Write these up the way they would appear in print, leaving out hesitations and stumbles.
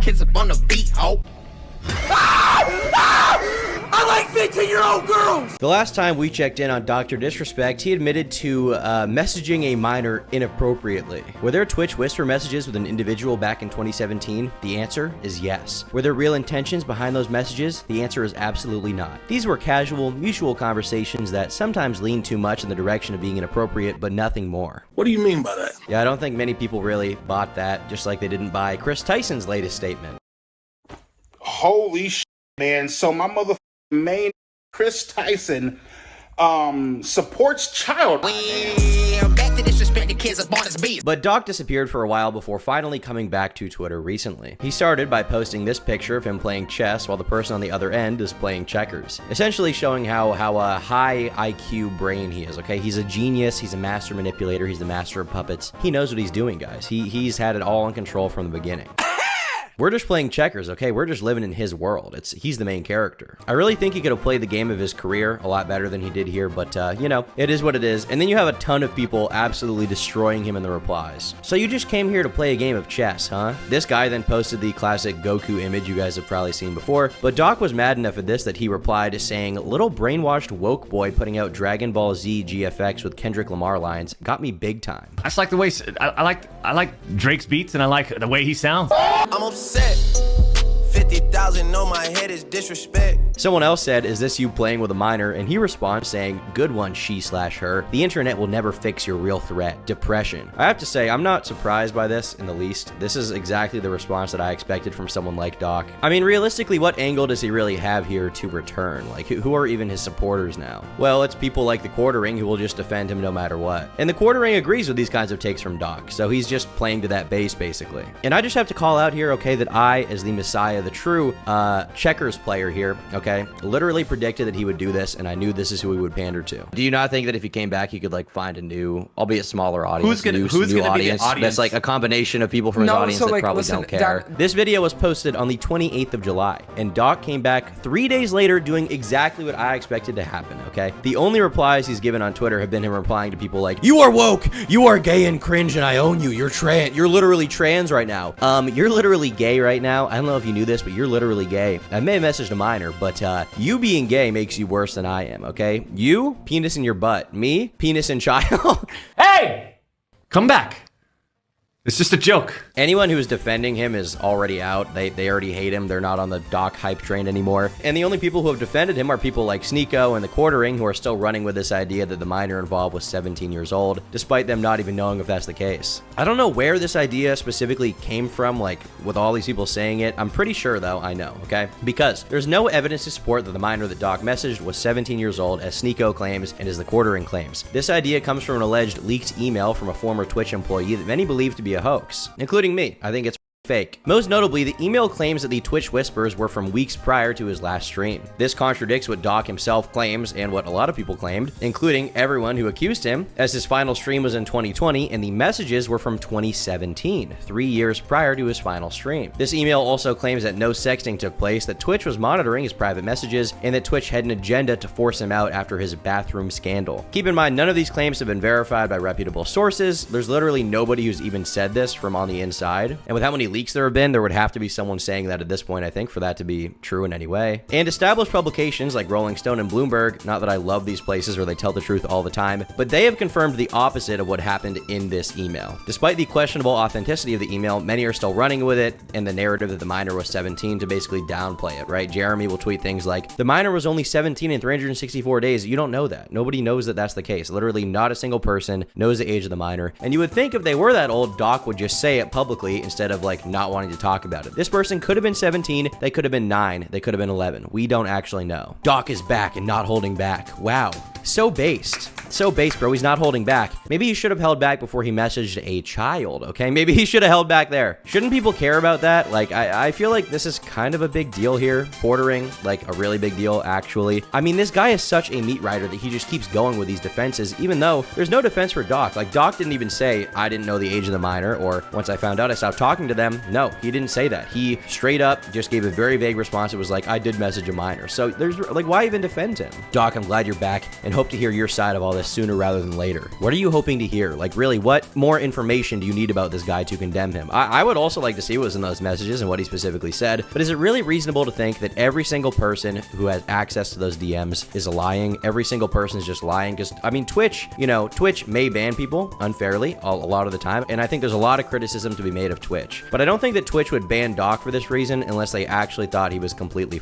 kids up on the beat, ho. I like 15-year-old girls! The last time we checked in on DrDisrespect, he admitted to messaging a minor inappropriately. Were there Twitch whisper messages with an individual back in 2017? The answer is yes. Were there real intentions behind those messages? The answer is absolutely not. These were casual, mutual conversations that sometimes lean too much in the direction of being inappropriate, but nothing more. What do you mean by that? Yeah, I don't think many people really bought that, just like they didn't buy Chris Tyson's latest statement. Holy shit, man. So my motherfucking main Chris Tyson supports child. Back to disrespect the kids up on his beat. But Doc disappeared for a while before finally coming back to Twitter recently. He started by posting this picture of him playing chess while the person on the other end is playing checkers, essentially showing how a high IQ brain he is, okay? He's a genius, he's a master manipulator, he's the master of puppets. He knows what he's doing, guys. He's had it all in control from the beginning. We're just playing checkers, okay? We're just living in his world. He's the main character. I really think he could have played the game of his career a lot better than he did here, but, you know, it is what it is. And then you have a ton of people absolutely destroying him in the replies. So you just came here to play a game of chess, huh? This guy then posted the classic Goku image you guys have probably seen before, but Doc was mad enough at this that he replied saying, "Little brainwashed woke boy putting out Dragon Ball Z GFX with Kendrick Lamar lines got me big time." I just like the way, I like Drake's beats and I like the way he sounds. I'm upset. 50,000 on my head is disrespect. Someone else said, "Is this you playing with a minor?" And he responds saying, "Good one, she/her. The internet will never fix your real threat, depression." I have to say, I'm not surprised by this in the least. This is exactly the response that I expected from someone like Doc. I mean, realistically, what angle does he really have here to return? Like, who are even his supporters now? Well, it's people like the Quartering who will just defend him no matter what. And the Quartering agrees with these kinds of takes from Doc, so he's just playing to that base, basically. And I just have to call out here, okay, that I, as the messiah, the true checkers player here, okay, literally predicted that he would do this, and I knew this is who he would pander to. Do you not think that if he came back, he could like find a new, albeit smaller audience, who's gonna be the audience that's like a combination of people from his audience that probably don't care? This video was posted on the 28th of July, and Doc came back 3 days later doing exactly what I expected to happen, okay? The only replies he's given on Twitter have been him replying to people like, "You are woke, you are gay and cringe, and I own you, you're literally trans right now. You're literally gay right now. I don't know if you knew this, but you're literally gay." I may have messaged a minor, but you being gay makes you worse than I am, okay? You, penis in your butt. Me, penis in child. Hey! Come back. It's just a joke. Anyone who is defending him is already out. They already hate him. They're not on the Doc hype train anymore. And the only people who have defended him are people like Sneeko and the Quartering, who are still running with this idea that the minor involved was 17 years old, despite them not even knowing if that's the case. I don't know where this idea specifically came from, like, with all these people saying it. I'm pretty sure, though, I know, okay? Because there's no evidence to support that the minor that Doc messaged was 17 years old, as Sneeko claims and as the Quartering claims. This idea comes from an alleged leaked email from a former Twitch employee that many believe to be a hoax, including me. I think it's fake. Most notably, the email claims that the Twitch whispers were from weeks prior to his last stream. This contradicts what Doc himself claims and what a lot of people claimed, including everyone who accused him, as his final stream was in 2020 and the messages were from 2017, 3 years prior to his final stream. This email also claims that no sexting took place, that Twitch was monitoring his private messages, and that Twitch had an agenda to force him out after his bathroom scandal. Keep in mind, none of these claims have been verified by reputable sources. There's literally nobody who's even said this from on the inside, and with how many leaks there have been, there would have to be someone saying that at this point, I think, for that to be true in any way. And established publications like Rolling Stone and Bloomberg, not that I love these places where they tell the truth all the time, but they have confirmed the opposite of what happened in this email. Despite the questionable authenticity of the email, many are still running with it and the narrative that the minor was 17 to basically downplay it, right? Jeremy will tweet things like, "The minor was only 17 in 364 days. You don't know that. Nobody knows that that's the case. Literally not a single person knows the age of the minor." And you would think if they were that old, Doc would just say it publicly instead of like not wanting to talk about it. This person could have been 17, they could have been 9, they could have been 11. We don't actually know. Doc is back and not holding back. Wow. So based. So base, bro. He's not holding back. Maybe he should have held back before he messaged a child, okay? Maybe he should have held back there. Shouldn't people care about that? Like, I feel like this is kind of a big deal here. Quartering, like a really big deal, actually. I mean, this guy is such a meat rider that he just keeps going with these defenses, even though there's no defense for Doc. Like, Doc didn't even say, I didn't know the age of the minor, or once I found out, I stopped talking to them. DM. No, he didn't say that. He straight up just gave a very vague response. It was like, I did message a minor. So there's like, why even defend him? Doc, I'm glad you're back and hope to hear your side of all this sooner rather than later. What are you hoping to hear? Like, really, what more information do you need about this guy to condemn him? I would also like to see what was in those messages and what he specifically said, but is it really reasonable to think that every single person who has access to those DMs is lying? Every single person is just lying? Because, I mean, Twitch, you know, Twitch may ban people unfairly a lot of the time, and I think there's a lot of criticism to be made of Twitch. But I don't think that Twitch would ban Doc for this reason unless they actually thought he was completely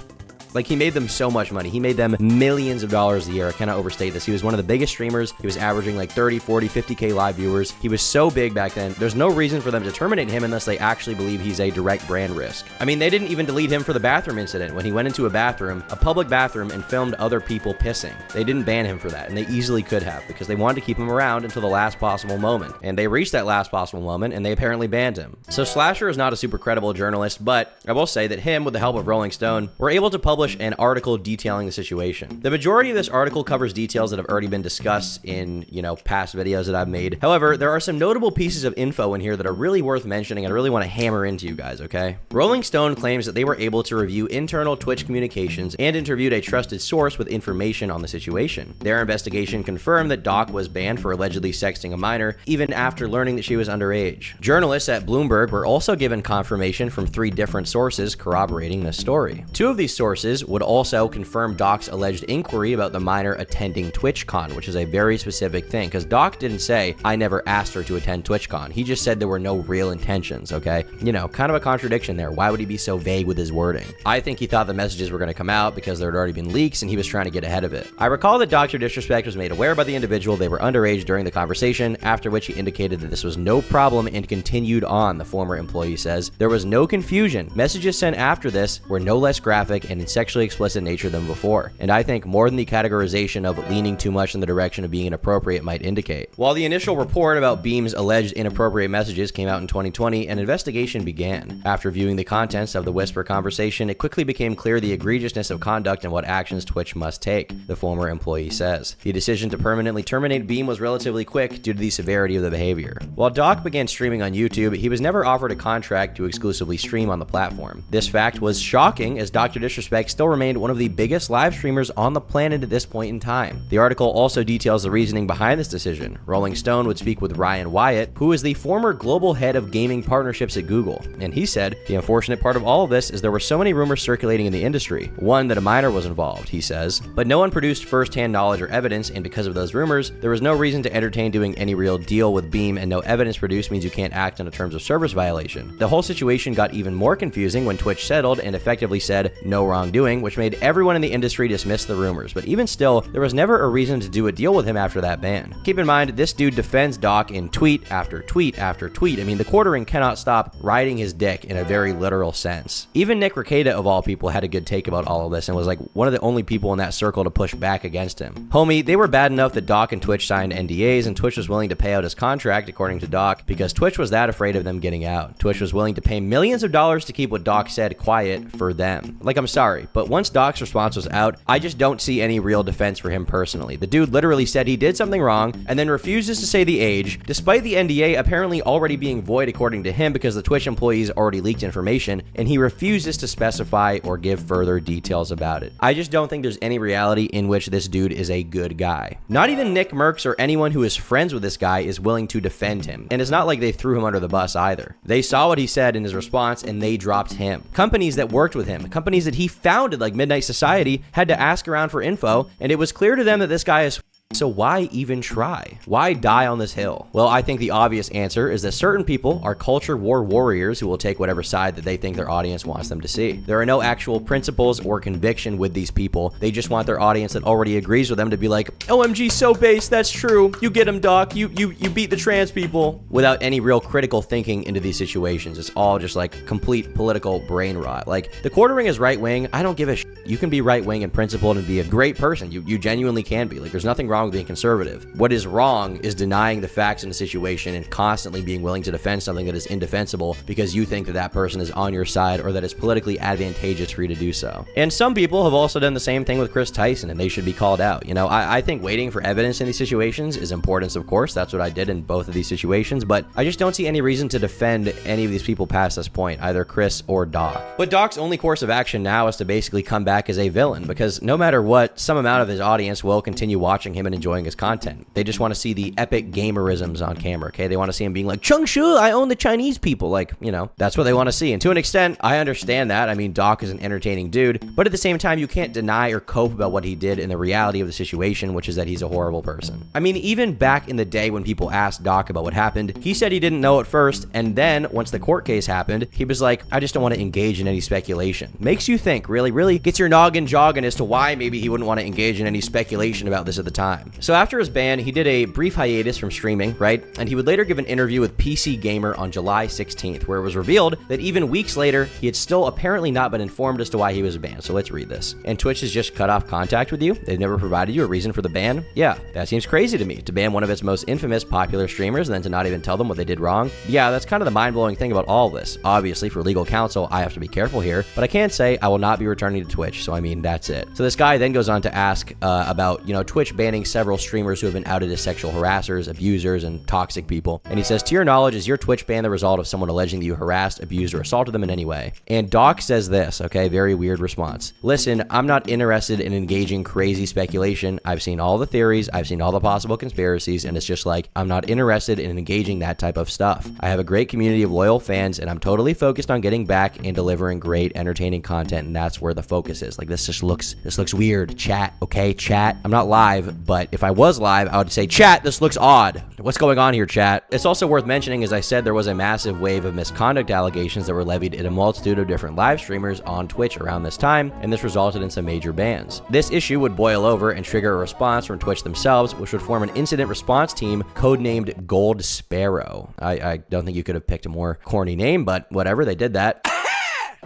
like, he made them so much money. He made them millions of dollars a year. I cannot overstate this. He was one of the biggest streamers. He was averaging like 30, 40, 50K live viewers. He was so big back then. There's no reason for them to terminate him unless they actually believe he's a direct brand risk. I mean, they didn't even delete him for the bathroom incident when he went into a bathroom, a public bathroom, and filmed other people pissing. They didn't ban him for that, and they easily could have because they wanted to keep him around until the last possible moment. And they reached that last possible moment, and they apparently banned him. So Slasher is not a super credible journalist, but I will say that him, with the help of Rolling Stone, were able to publish an article detailing the situation. The majority of this article covers details that have already been discussed in, you know, past videos that I've made. However, there are some notable pieces of info in here that are really worth mentioning and I really want to hammer into you guys, okay? Rolling Stone claims that they were able to review internal Twitch communications and interviewed a trusted source with information on the situation. Their investigation confirmed that Doc was banned for allegedly sexting a minor, even after learning that she was underage. Journalists at Bloomberg were also given confirmation from 3 different sources corroborating this story. 2 of these sources would also confirm Doc's alleged inquiry about the minor attending TwitchCon, which is a very specific thing, because Doc didn't say, I never asked her to attend TwitchCon. He just said there were no real intentions, okay? You know, kind of a contradiction there. Why would he be so vague with his wording? I think he thought the messages were going to come out because there had already been leaks and he was trying to get ahead of it. I recall that DrDisrespect was made aware by the individual they were underage during the conversation, after which he indicated that this was no problem and continued on, the former employee says. There was no confusion. Messages sent after this were no less graphic and in sexually explicit nature than before, and I think more than the categorization of leaning too much in the direction of being inappropriate might indicate. While the initial report about Beam's alleged inappropriate messages came out in 2020, an investigation began. After viewing the contents of the Whisper conversation, it quickly became clear the egregiousness of conduct and what actions Twitch must take, the former employee says. The decision to permanently terminate Beam was relatively quick due to the severity of the behavior. While Doc began streaming on YouTube, he was never offered a contract to exclusively stream on the platform. This fact was shocking, as DrDisrespect still remained one of the biggest live streamers on the planet at this point in time. The article also details the reasoning behind this decision. Rolling Stone would speak with Ryan Wyatt, who is the former global head of gaming partnerships at Google, and he said, the unfortunate part of all of this is there were so many rumors circulating in the industry. One, that a minor was involved, he says, but no one produced first-hand knowledge or evidence, and because of those rumors, there was no reason to entertain doing any real deal with Beam, and no evidence produced means you can't act on a terms of service violation. The whole situation got even more confusing when Twitch settled and effectively said no wrongdoing, which made everyone in the industry dismiss the rumors, but even still, there was never a reason to do a deal with him after that ban. Keep in mind, this dude defends Doc in tweet after tweet after tweet. I mean, the quartering cannot stop riding his dick in a very literal sense. Even Nick Rekieta, of all people, had a good take about all of this and was like one of the only people in that circle to push back against him. Homie, they were bad enough that Doc and Twitch signed NDAs, and Twitch was willing to pay out his contract, according to Doc, because Twitch was that afraid of them getting out. Twitch was willing to pay millions of dollars to keep what Doc said quiet for them. Like, I'm sorry, but once Doc's response was out, I just don't see any real defense for him personally. The dude literally said he did something wrong and then refuses to say the age, despite the NDA apparently already being void according to him because the Twitch employees already leaked information, and he refuses to specify or give further details about it. I just don't think there's any reality in which this dude is a good guy. Not even Nick Merckx or anyone who is friends with this guy is willing to defend him, and it's not like they threw him under the bus either. They saw what he said in his response and they dropped him. Companies that worked with him, companies that he founded like Midnight Society, had to ask around for info, and it was clear to them that this guy is so why even try? Why die on this hill? Well, I think the obvious answer is that certain people are culture war warriors who will take whatever side that they think their audience wants them to see. There are no actual principles or conviction with these people. They just want their audience that already agrees with them to be like, OMG, so base, that's true. You get them, Doc. You beat the trans people. Without any real critical thinking into these situations. It's all just like complete political brain rot. Like, the quartering is right wing. I don't give a shit. You can be right-wing and principled and be a great person. You genuinely can be. Like, there's nothing wrong with being conservative. What is wrong is denying the facts in a situation and constantly being willing to defend something that is indefensible because you think that that person is on your side or that it's politically advantageous for you to do so. And some people have also done the same thing with Chris Tyson, and they should be called out. You know, I think waiting for evidence in these situations is important, of course. That's what I did in both of these situations, but I just don't see any reason to defend any of these people past this point, either Chris or Doc. But Doc's only course of action now is to basically come back as a villain, because no matter what, some amount of his audience will continue watching him and enjoying his content. They just want to see the epic gamerisms on camera, okay? They want to see him being like, Chung Shu, I own the Chinese people. Like, you know, that's what they want to see. And to an extent, I understand that. I mean, Doc is an entertaining dude, but at the same time, you can't deny or cope about what he did in the reality of the situation, which is that he's a horrible person. I mean, even back in the day when people asked Doc about what happened, he said he didn't know at first, and then once the court case happened, he was like, I just don't want to engage in any speculation. Makes you think, really gets your noggin jogging as to why maybe he wouldn't want to engage in any speculation about this at the time. So after his ban, he did a brief hiatus from streaming, right? And he would later give an interview with PC Gamer on July 16th, where it was revealed that even weeks later, he had still apparently not been informed as to why he was banned. So let's read this. And Twitch has just cut off contact with you? They've never provided you a reason for the ban? Yeah, that seems crazy to me, to ban one of its most infamous popular streamers and then to not even tell them what they did wrong. Yeah, that's kind of the mind-blowing thing about all this. Obviously, for legal counsel, I have to be careful here, but I can say I will not be returning to Twitch, so I mean, that's it. So this guy then goes on to ask about, you know, Twitch banning several streamers who have been outed as sexual harassers, abusers, and toxic people. And he says, to your knowledge, is your Twitch ban the result of someone alleging that you harassed, abused, or assaulted them in any way? And Doc says this, okay, very weird response. Listen, I'm not interested in engaging crazy speculation. I've seen all the theories, I've seen all the possible conspiracies, and it's just like, I'm not interested in engaging that type of stuff. I have a great community of loyal fans, and I'm totally focused on getting back and delivering great, entertaining content, and that's where the focus is. Like, this looks weird. Chat, okay, chat. I'm not live, but if I was live, I would say, chat, this looks odd. What's going on here, chat? It's also worth mentioning, as I said, there was a massive wave of misconduct allegations that were levied at a multitude of different live streamers on Twitch around this time, and this resulted in some major bans. This issue would boil over and trigger a response from Twitch themselves, which would form an incident response team codenamed Gold Sparrow. I don't think you could have picked a more corny name, but whatever, they did that.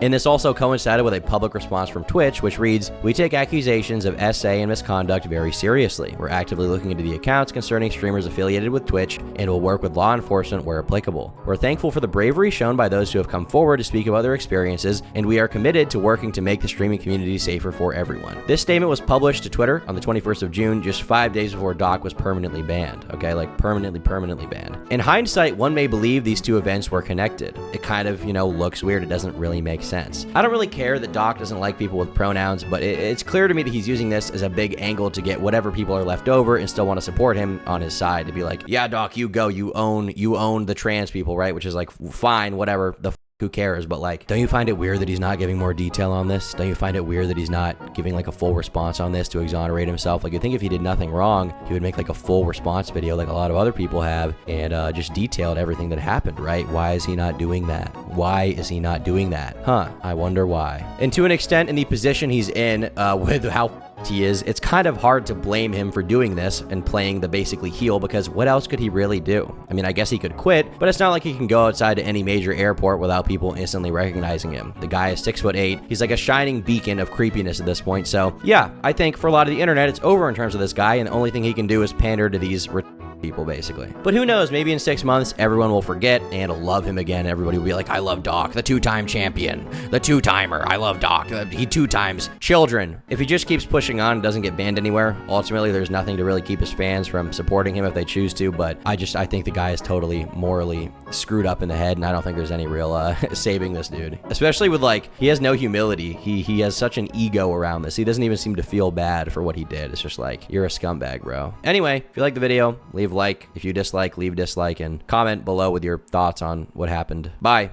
And this also coincided with a public response from Twitch, which reads, we take accusations of SA and misconduct very seriously. We're actively looking into the accounts concerning streamers affiliated with Twitch and will work with law enforcement where applicable. We're thankful for the bravery shown by those who have come forward to speak about their experiences, and we are committed to working to make the streaming community safer for everyone. This statement was published to Twitter on the 21st of June, just 5 days before Doc was permanently banned. Okay, like permanently banned. In hindsight, one may believe these two events were connected. It kind of, you know, looks weird. It doesn't really make sense. I don't really care that Doc doesn't like people with pronouns, but it's clear to me that he's using this as a big angle to get whatever people are left over and still want to support him on his side, to be like, yeah, Doc, you go, you own the trans people, right? Which is like, fine, whatever, who cares? But like, don't you find it weird that he's not giving more detail on this? Don't you find it weird that he's not giving like a full response on this to exonerate himself? Like, you think if he did nothing wrong, he would make like a full response video like a lot of other people have and just detailed everything that happened, right? Why is he not doing that? Why is he not doing that? Huh, I wonder why. And to an extent, in the position he's in with how he is, it's kind of hard to blame him for doing this and playing the basically heel, because what else could he really do? I mean, I guess he could quit, but it's not like he can go outside to any major airport without people instantly recognizing him. The guy is 6'8". He's like a shining beacon of creepiness at this point. So yeah, I think for a lot of the internet, it's over in terms of this guy, and the only thing he can do is pander to these people, basically. But who knows, maybe in 6 months, everyone will forget and love him again. Everybody will be like, I love Doc, the two-time champion, the two-timer. I love Doc. He 2 times. Children. If he just keeps pushing on and doesn't get banned anywhere, ultimately, there's nothing to really keep his fans from supporting him if they choose to, but I think the guy is totally morally screwed up in the head, and I don't think there's any real saving this dude. Especially with, like, he has no humility. He has such an ego around this. He doesn't even seem to feel bad for what he did. It's just like, you're a scumbag, bro. Anyway, if you like the video, leave a like. If you dislike, leave a dislike, and comment below with your thoughts on what happened. Bye.